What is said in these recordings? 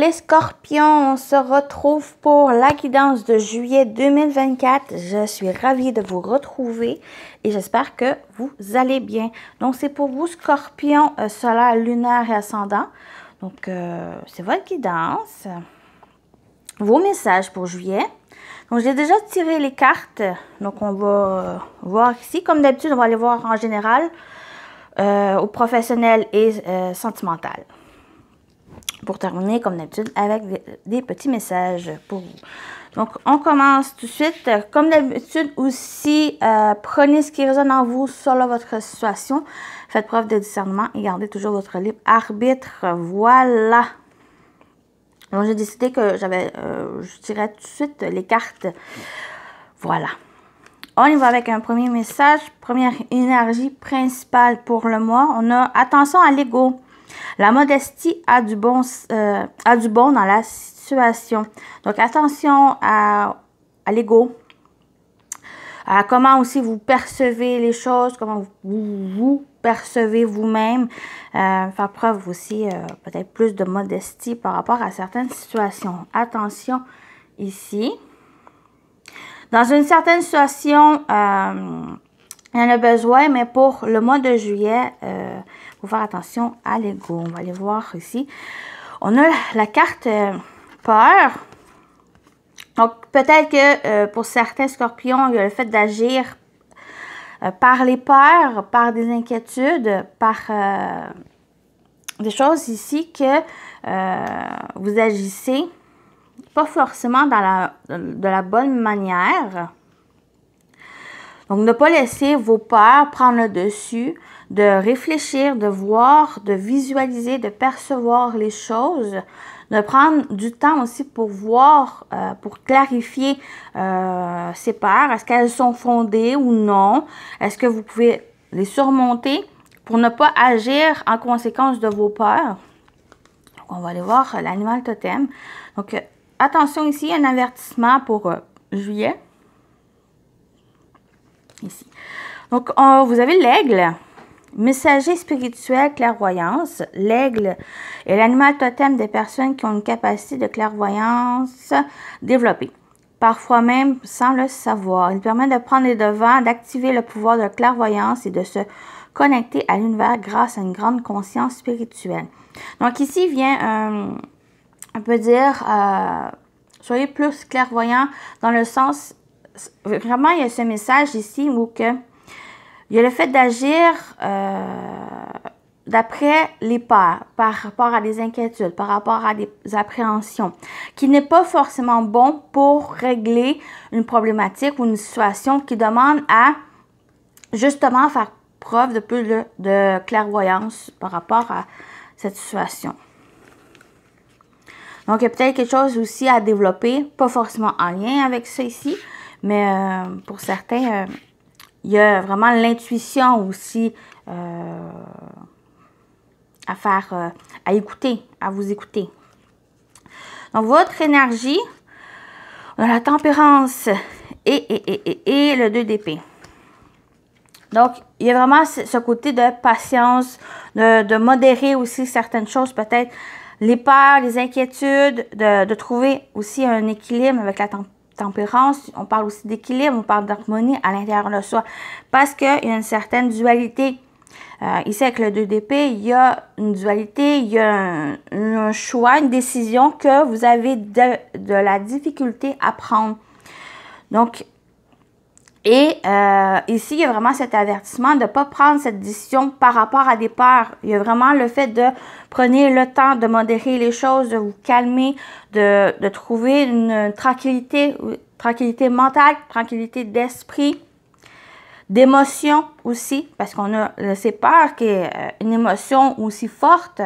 Les scorpions, on se retrouve pour la guidance de juillet 2024. Je suis ravie de vous retrouver et j'espère que vous allez bien. Donc, c'est pour vous, scorpions, solaire, lunaire et ascendant. Donc, c'est votre guidance. Vos messages pour juillet. Donc, j'ai déjà tiré les cartes. Donc, on va voir ici. Comme d'habitude, on va aller voir en général au professionnel et sentimental. Pour terminer, comme d'habitude, avec des petits messages pour vous. Donc, on commence tout de suite. Comme d'habitude aussi, prenez ce qui résonne en vous selon votre situation. Faites preuve de discernement et gardez toujours votre libre arbitre. Voilà. Donc, j'ai décidé que je tirais tout de suite les cartes. Voilà. On y va avec un premier message. Première énergie principale pour le mois. On a attention à l'ego. La modestie a du bon dans la situation. Donc, attention à l'ego. À comment aussi vous percevez les choses, comment vous percevez vous-même. Faire preuve aussi peut-être plus de modestie par rapport à certaines situations. Attention ici. Dans une certaine situation, il y en a besoin, mais pour le mois de juillet, il faut faire attention à l'ego. On va aller voir ici. On a la carte peur. Donc, peut-être que pour certains scorpions, il y a le fait d'agir par les peurs, par des inquiétudes, par des choses ici que vous agissez pas forcément de la bonne manière. Donc, ne pas laisser vos peurs prendre le dessus, de réfléchir, de voir, de visualiser, de percevoir les choses, de prendre du temps aussi pour voir, pour clarifier ces peurs. Est-ce qu'elles sont fondées ou non? Est-ce que vous pouvez les surmonter pour ne pas agir en conséquence de vos peurs? Donc, on va aller voir l'animal totem. Donc, attention ici, un avertissement pour juillet. Ici. Donc, vous avez l'aigle, messager spirituel, clairvoyance. L'aigle est l'animal totem des personnes qui ont une capacité de clairvoyance développée, parfois même sans le savoir. Il permet de prendre les devants, d'activer le pouvoir de clairvoyance et de se connecter à l'univers grâce à une grande conscience spirituelle. Donc, ici vient, on peut dire, soyez plus clairvoyant dans le sens. Vraiment, il y a ce message ici où il y a le fait d'agir d'après les peurs, par rapport à des inquiétudes, par rapport à des appréhensions, qui n'est pas forcément bon pour régler une problématique ou une situation qui demande à justement faire preuve de plus de clairvoyance par rapport à cette situation. Donc, il y a peut-être quelque chose aussi à développer, pas forcément en lien avec ça ici, mais pour certains, il y a vraiment l'intuition aussi à faire, à écouter, à vous écouter. Donc, votre énergie, on a la tempérance et le 2 d'épée. Donc, il y a vraiment ce côté de patience, de modérer aussi certaines choses, peut-être les peurs, les inquiétudes, de trouver aussi un équilibre avec la tempérance. On parle aussi d'équilibre, on parle d'harmonie à l'intérieur de soi. Parce qu'il y a une certaine dualité. Ici, avec le 2 d'épée, il y a une dualité, il y a un choix, une décision que vous avez de la difficulté à prendre. Donc, ici, il y a vraiment cet avertissement de ne pas prendre cette décision par rapport à des peurs. Il y a vraiment le fait de prenez le temps de modérer les choses, de vous calmer, de trouver une tranquillité mentale, tranquillité d'esprit, d'émotion aussi, parce qu'on a ces peurs qui est une émotion aussi forte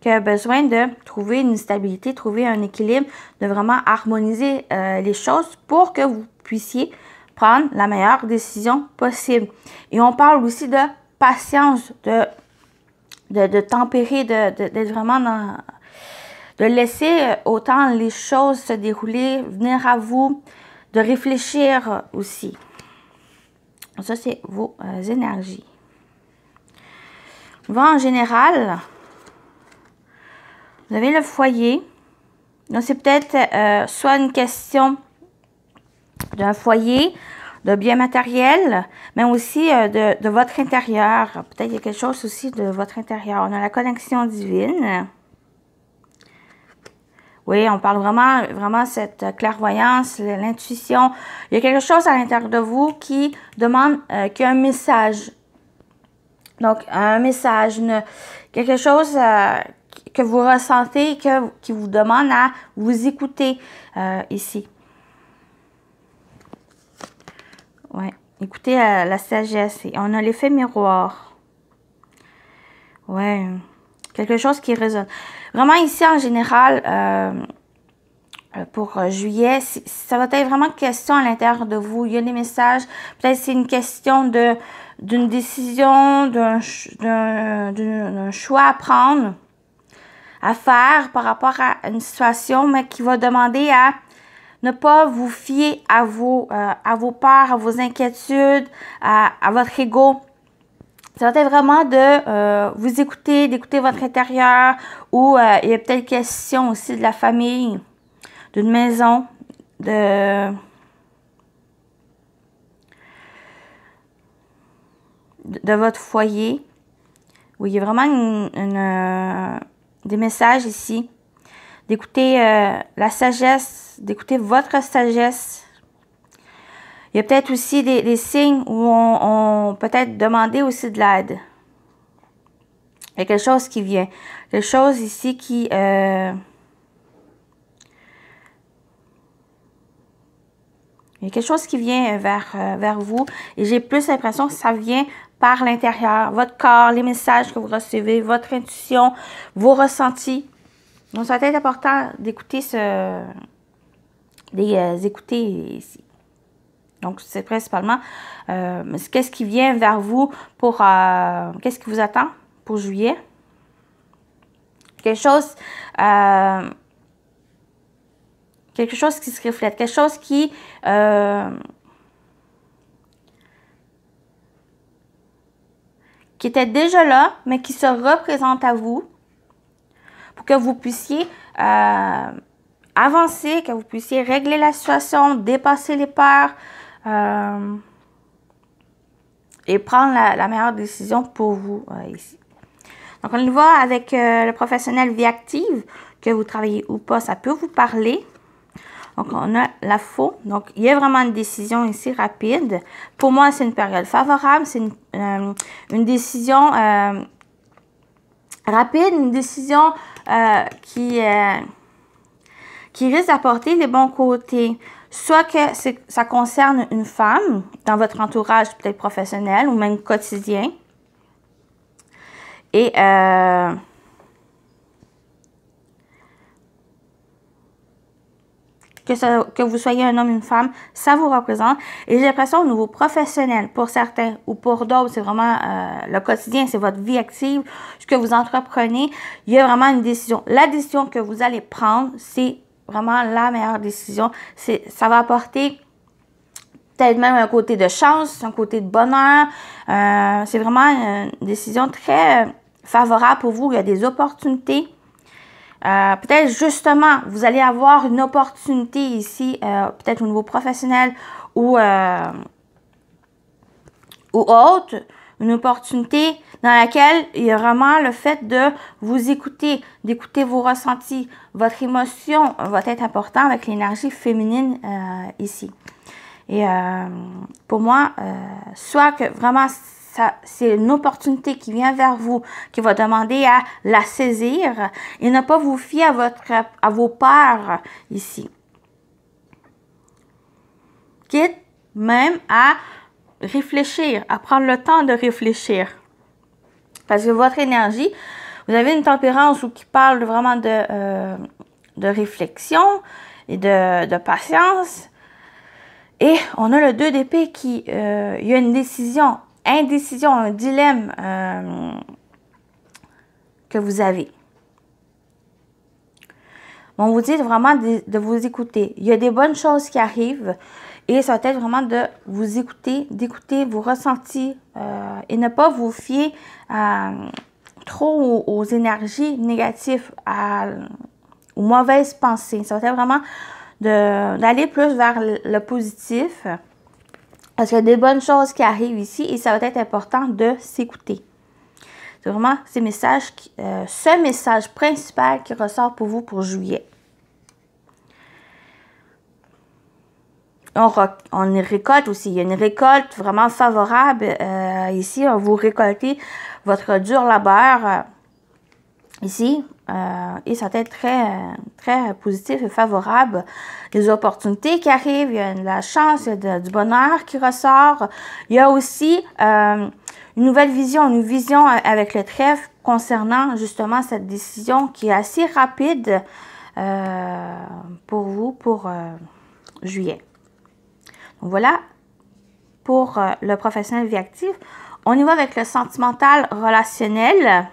qui a besoin de trouver une stabilité, trouver un équilibre, de vraiment harmoniser les choses pour que vous puissiez prendre la meilleure décision possible. Et on parle aussi de patience, de tempérer, d'être vraiment dans... de laisser autant les choses se dérouler, venir à vous, de réfléchir aussi. Ça, c'est vos énergies. On va en général. Vous avez le foyer. Donc, c'est peut-être soit une question d'un foyer, de biens matériels, mais aussi de votre intérieur. Peut-être qu'il y a quelque chose aussi de votre intérieur. On a la connexion divine. Oui, on parle vraiment cette clairvoyance, l'intuition. Il y a quelque chose à l'intérieur de vous qui demande qu'il y a un message. Donc, un message, quelque chose que vous ressentez, qui vous demande à vous écouter ici. Oui, écoutez la sagesse. Et on a l'effet miroir. Oui, quelque chose qui résonne. Vraiment ici, en général, pour juillet, ça va être vraiment question à l'intérieur de vous. Il y a des messages, peut-être c'est une question d'une décision, d'un choix à prendre, à faire par rapport à une situation, mais qui va demander à ne pas vous fier à vos peurs, à vos inquiétudes, à votre ego. Ça va être vraiment de vous écouter, d'écouter votre intérieur, ou il y a peut-être question aussi de la famille, d'une maison, de votre foyer. Oui, il y a vraiment des messages ici. D'écouter la sagesse, d'écouter votre sagesse. Il y a peut-être aussi des signes où on peut-être demander aussi de l'aide. Il y a quelque chose qui vient. Quelque chose ici qui... il y a quelque chose qui vient vers vous. Et j'ai plus l'impression que ça vient par l'intérieur. Votre corps, les messages que vous recevez, votre intuition, vos ressentis. Donc, ça va être important d'écouter écouter ici. Donc, c'est principalement qu'est-ce qui vient vers vous pour... qu'est-ce qui vous attend pour juillet? Quelque chose qui se reflète. Quelque chose qui était déjà là, mais qui se représente à vous pour que vous puissiez avancer, que vous puissiez régler la situation, dépasser les peurs et prendre la meilleure décision pour vous ici. Donc, on y va avec le professionnel vie active, que vous travaillez ou pas, ça peut vous parler. Donc, on a la faux. Donc, il y a vraiment une décision ici rapide. Pour moi, c'est une période favorable. C'est une décision rapide, une décision qui risque d'apporter les bons côtés. Soit que ça concerne une femme dans votre entourage peut-être professionnel ou même quotidien. Et que vous soyez un homme, une femme, ça vous représente. Et j'ai l'impression au niveau professionnel, pour certains ou pour d'autres, c'est vraiment le quotidien, c'est votre vie active, ce que vous entreprenez, il y a vraiment une décision. La décision que vous allez prendre, c'est vraiment la meilleure décision. Ça va apporter peut-être même un côté de chance, un côté de bonheur. C'est vraiment une décision très favorable pour vous. Il y a des opportunités. Peut-être justement, vous allez avoir une opportunité ici, peut-être au niveau professionnel ou autre, une opportunité dans laquelle il y a vraiment le fait de vous écouter, d'écouter vos ressentis. Votre émotion va être important avec l'énergie féminine ici. Et pour moi, soit que vraiment c'est une opportunité qui vient vers vous, qui va demander à la saisir et ne pas vous fier à vos peurs ici. Quitte même à réfléchir, à prendre le temps de réfléchir. Parce que votre énergie, vous avez une tempérance qui parle vraiment de réflexion et de patience. Et on a le 2 d'épée qui, il y a une décision, indécision, un dilemme que vous avez. On vous dit vraiment de vous écouter. Il y a des bonnes choses qui arrivent et ça va être vraiment de vous écouter, d'écouter vos ressentis et ne pas vous fier trop aux énergies négatives ou mauvaises pensées. Ça va être vraiment d'aller plus vers le positif. Parce qu'il y a des bonnes choses qui arrivent ici et ça va être important de s'écouter. C'est vraiment ce message principal qui ressort pour vous pour juillet. On récolte aussi. Il y a une récolte vraiment favorable. Ici, vous récoltez votre dur labeur. Ici, et ça va être très positif et favorable. Les opportunités qui arrivent, il y a de la chance, il y a du bonheur qui ressort. Il y a aussi une nouvelle vision, une vision avec le trèfle concernant justement cette décision qui est assez rapide pour vous, pour juillet. Donc voilà pour le professionnel vie active. On y va avec le sentimental relationnel.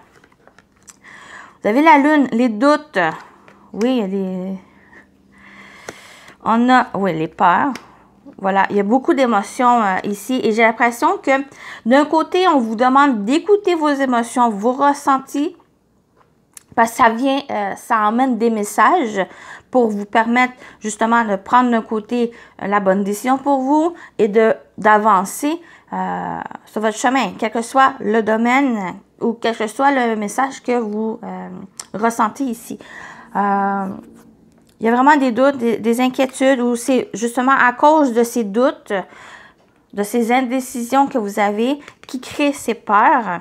Vous avez la lune, les doutes. Oui, les peurs. Voilà, il y a beaucoup d'émotions ici. Et j'ai l'impression que d'un côté, on vous demande d'écouter vos émotions, vos ressentis. Parce que ça emmène des messages pour vous permettre justement de prendre d'un côté la bonne décision pour vous et d'avancer sur votre chemin, quel que soit le domaine ou quel que soit le message que vous ressentez ici. Il y a vraiment des doutes, des inquiétudes ou c'est justement à cause de ces doutes, de ces indécisions que vous avez qui créent ces peurs.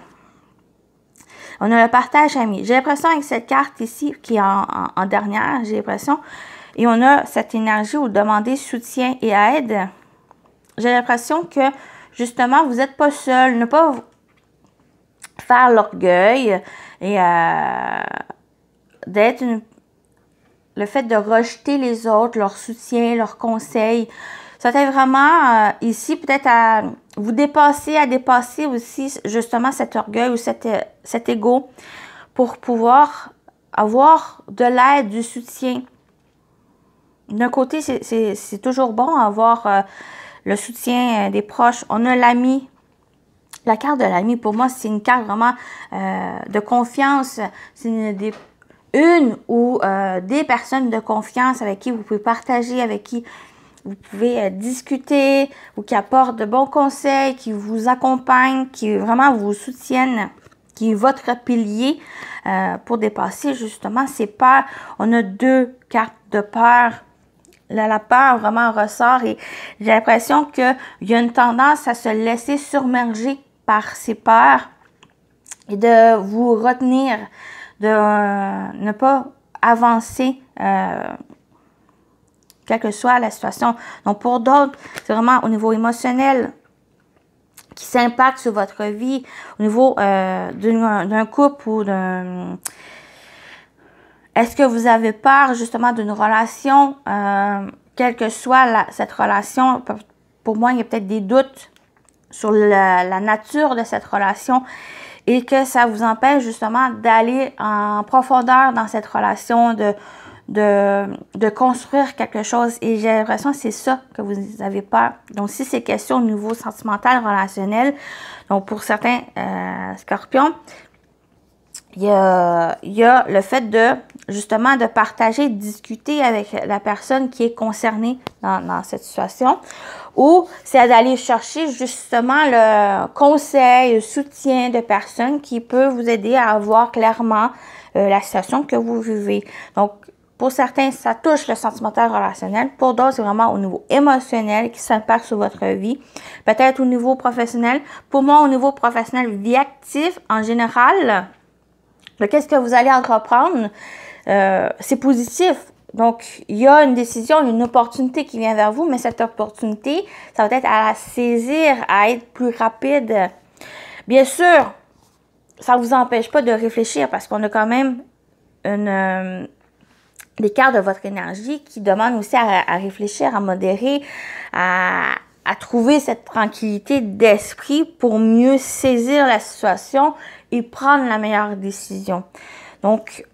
On a le partage ami. J'ai l'impression avec cette carte ici, qui est en dernière, j'ai l'impression, et on a cette énergie où demander soutien et aide. J'ai l'impression que, justement, vous n'êtes pas seul, ne pas faire l'orgueil et le fait de rejeter les autres, leur soutien, leurs conseils. Ça va être vraiment ici, peut-être à vous dépasser, à dépasser aussi justement cet orgueil ou cet ego pour pouvoir avoir de l'aide, du soutien. D'un côté, c'est toujours bon avoir le soutien des proches. On a l'ami. La carte de l'ami, pour moi, c'est une carte vraiment de confiance. C'est une ou des personnes de confiance avec qui vous pouvez partager, avec qui vous pouvez discuter ou qui apportent de bons conseils, qui vous accompagnent, qui vraiment vous soutiennent, qui est votre pilier pour dépasser justement ces peurs. On a deux cartes de peur. La peur vraiment ressort et j'ai l'impression qu'il y a une tendance à se laisser surmerger par ces peurs et de vous retenir, de ne pas avancer quelle que soit la situation. Donc, pour d'autres, c'est vraiment au niveau émotionnel qui s'impacte sur votre vie, au niveau d'un couple ou d'un... Est-ce que vous avez peur, justement, d'une relation, quelle que soit cette relation? Pour moi, il y a peut-être des doutes sur la nature de cette relation et que ça vous empêche, justement, d'aller en profondeur dans cette relation, de construire quelque chose. Et j'ai l'impression que c'est ça que vous avez peur. Donc, si c'est question au niveau sentimental, relationnel, donc pour certains scorpions, il y a le fait justement de partager, de discuter avec la personne qui est concernée dans cette situation. Ou c'est d'aller chercher justement le conseil, le soutien de personnes qui peut vous aider à voir clairement la situation que vous vivez. Donc, pour certains, ça touche le sentimental relationnel. Pour d'autres, c'est vraiment au niveau émotionnel qui s'impacte sur votre vie. Peut-être au niveau professionnel. Pour moi, au niveau professionnel, vie active, en général, qu'est-ce que vous allez entreprendre? C'est positif. Donc, il y a une décision, une opportunité qui vient vers vous, mais cette opportunité, ça va être à la saisir, à être plus rapide. Bien sûr, ça ne vous empêche pas de réfléchir parce qu'on a quand même des cartes de votre énergie qui demandent aussi à réfléchir, à modérer, à trouver cette tranquillité d'esprit pour mieux saisir la situation et prendre la meilleure décision. Donc,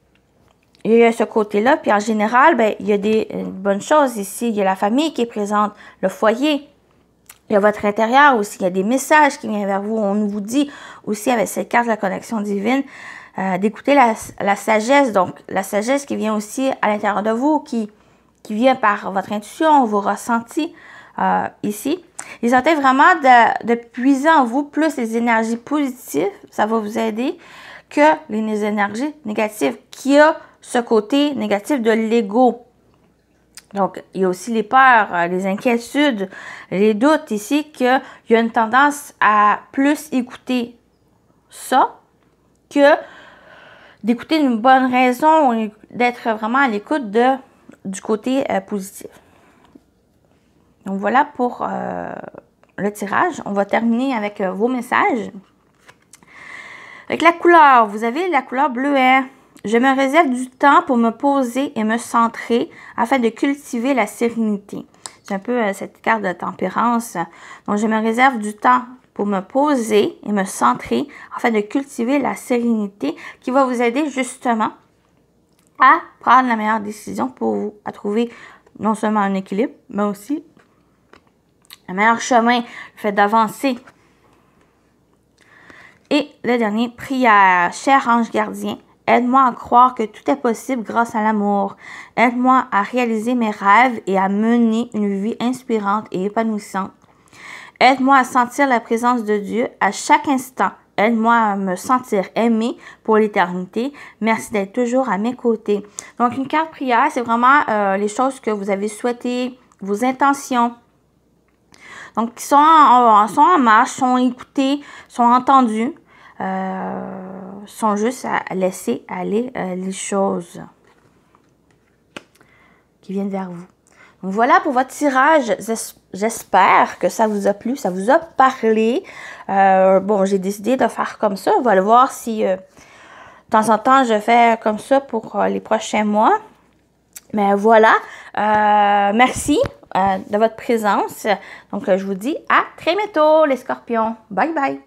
il y a ce côté-là. Puis en général, ben, il y a des bonnes choses ici. Il y a la famille qui est présente, le foyer. Il y a votre intérieur aussi. Il y a des messages qui viennent vers vous. On vous dit aussi avec cette carte de la connexion divine d'écouter la sagesse. Donc, la sagesse qui vient aussi à l'intérieur de vous, qui vient par votre intuition, vos ressentis ici. Et sentez vraiment de puiser en vous plus les énergies positives. Ça va vous aider que les énergies négatives, qui a ce côté négatif de l'ego. Donc, il y a aussi les peurs, les inquiétudes, les doutes ici, qu'il y a une tendance à plus écouter ça que d'écouter une bonne raison, d'être vraiment à l'écoute du côté positif. Donc, voilà pour le tirage. On va terminer avec vos messages. Avec la couleur, vous avez la couleur bleuet. Je me réserve du temps pour me poser et me centrer afin de cultiver la sérénité. C'est un peu cette carte de tempérance. Donc, je me réserve du temps pour me poser et me centrer afin de cultiver la sérénité qui va vous aider justement à prendre la meilleure décision pour vous, à trouver non seulement un équilibre, mais aussi le meilleur chemin, le fait d'avancer. Et le dernier, prière. Cher ange gardien, aide-moi à croire que tout est possible grâce à l'amour. Aide-moi à réaliser mes rêves et à mener une vie inspirante et épanouissante. Aide-moi à sentir la présence de Dieu à chaque instant. Aide-moi à me sentir aimée pour l'éternité. Merci d'être toujours à mes côtés. Donc, une carte prière, c'est vraiment les choses que vous avez souhaitées, vos intentions. Donc, qui sont en marche, sont écoutées, sont entendues. Sont juste à laisser aller les choses qui viennent vers vous. Donc voilà pour votre tirage. J'espère que ça vous a plu, ça vous a parlé. Bon, j'ai décidé de faire comme ça. On va le voir si de temps en temps je fais comme ça pour les prochains mois. Mais voilà. Merci de votre présence. Donc je vous dis à très bientôt les scorpions. Bye bye.